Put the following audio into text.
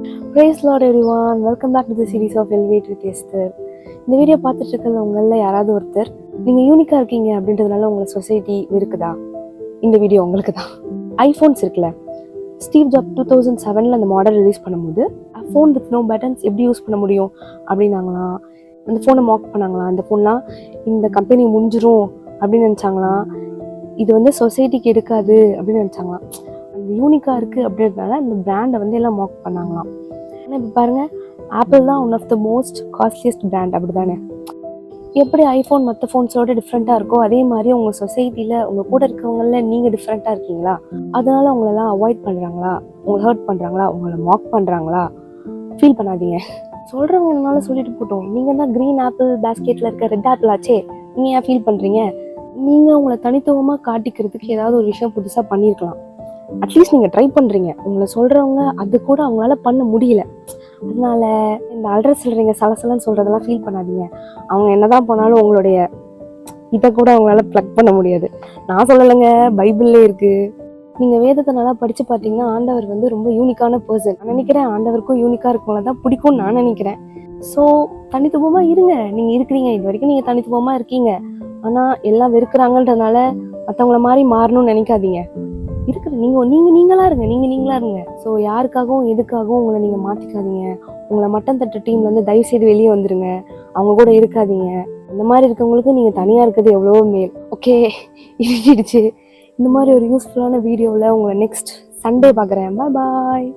Praise Lord everyone. Welcome back to the series of Elevate with Esther. இந்த video பார்த்துட்டு இருக்கிறவங்கள யாராவது ஒருத்தர் நீங்கள் யூனிக்காக இருக்கீங்க அப்படின்றதுனால உங்களை சொசைட்டி இருக்குதா? இந்த வீடியோ உங்களுக்கு தான். ஐஃபோன்ஸ் இருக்குல்ல, ஸ்டீவ் ஜாப் 2007 அந்த மாடல் ரிலீஸ் பண்ணும்போது ஃபோன் வித் நோ பட்டன்ஸ் எப்படி யூஸ் பண்ண முடியும் அப்படின்னாங்களாம். அந்த ஃபோனை மாக் பண்ணாங்களாம். அந்த ஃபோன்லாம் இந்த கம்பெனி முடிஞ்சிரும் அப்படின்னு நினச்சாங்களாம். இது வந்து சொசைட்டிக்கு எடுக்காது அப்படின்னு நினச்சாங்களாம். அந்த யூனிக்காக இருக்குது அப்படின்றதுனால அந்த பிராண்டை எல்லாம் மாக் பண்ணாங்களாம். ஆனால் இப்போ பாருங்கள், ஆப்பிள் தான் one of the most costliest brand, அப்படி தானே? எப்படி ஐஃபோன் மற்ற ஃபோன்ஸோட டிஃப்ரெண்ட்டாக இருக்கோ அதே மாதிரி உங்கள் சொசைட்டியில் உங்கள் கூட இருக்கவங்கள நீங்கள் டிஃப்ரெண்ட்டாக இருக்கீங்களா? அதனால் உங்களெல்லாம் அவாய்ட் பண்ணுறாங்களா, உங்களை ஹர்ட் பண்ணுறாங்களா, உங்களை மாக் பண்ணுறாங்களா? ஃபீல் பண்ணாதீங்க. சொல்கிறவங்க என்னால சொல்லிட்டு போட்டோம். நீங்கள் தான் க்ரீன் ஆப்பிள் பேஸ்கெட்டில் இருக்க ரெட் ஆப்பிள் ஆச்சே, நீங்கள் ஏன் ஃபீல் பண்ணுறீங்க? நீங்கள் உங்களை தனித்துவமாக காட்டிக்கிறதுக்கு ஏதாவது ஒரு விஷயம் புதுசாக பண்ணியிருக்கலாம். அட்லீஸ்ட் நீங்கள் ட்ரை பண்ணுறீங்க. உங்களை சொல்கிறவங்க அது கூட அவங்களால பண்ண முடியல. அதனால இந்த அல்ற சொல்கிறீங்க சலசலன்னு சொல்கிறதெல்லாம் ஃபீல் பண்ணாதீங்க. அவங்க என்னதான் பண்ணாலும் உங்களுடைய இதை கூட அவங்களால ப்ளக் பண்ண முடியாது. நான் சொல்லலைங்க, பைபிள்லே இருக்குது. நீங்கள் வேதத்தை நல்லா படித்து பார்த்தீங்கன்னா ஆண்டவர் ரொம்ப யூனிக்கான பர்சன். நான் நினைக்கிறேன் ஆண்டவருக்கும் யூனிக்காக இருக்கவங்கள தான் பிடிக்கும்னு நான் நினைக்கிறேன். ஸோ தனித்துவமாக இருங்க. நீங்கள் இருக்கிறீங்க, இது வரைக்கும் நீங்கள் தனித்துவமாக இருக்கீங்க. ஆனால் எல்லாம் வெறுக்கிறாங்கன்றதுனால மற்றவங்கள மாதிரி மாறணும்னு நினைக்காதீங்க. இருக்கிற நீங்களா இருங்க. ஸோ யாருக்காகவும் எதுக்காகவும் உங்களை நீங்கள் மாற்றிக்காதீங்க. உங்களை மட்டம் தட்ட டீம்லேருந்து தயவு செய்து வெளியே வந்துடுங்க. அவங்க கூட இருக்காதீங்க. அந்த மாதிரி இருக்கவங்களுக்கு நீங்கள் தனியாக இருக்கிறது எவ்வளவோ மேல். ஓகே, இருந்துடுச்சு. இந்த மாதிரி ஒரு யூஸ்ஃபுல்லான வீடியோவில் உங்களை நெக்ஸ்ட் சண்டே பார்க்குறேன். பாய்.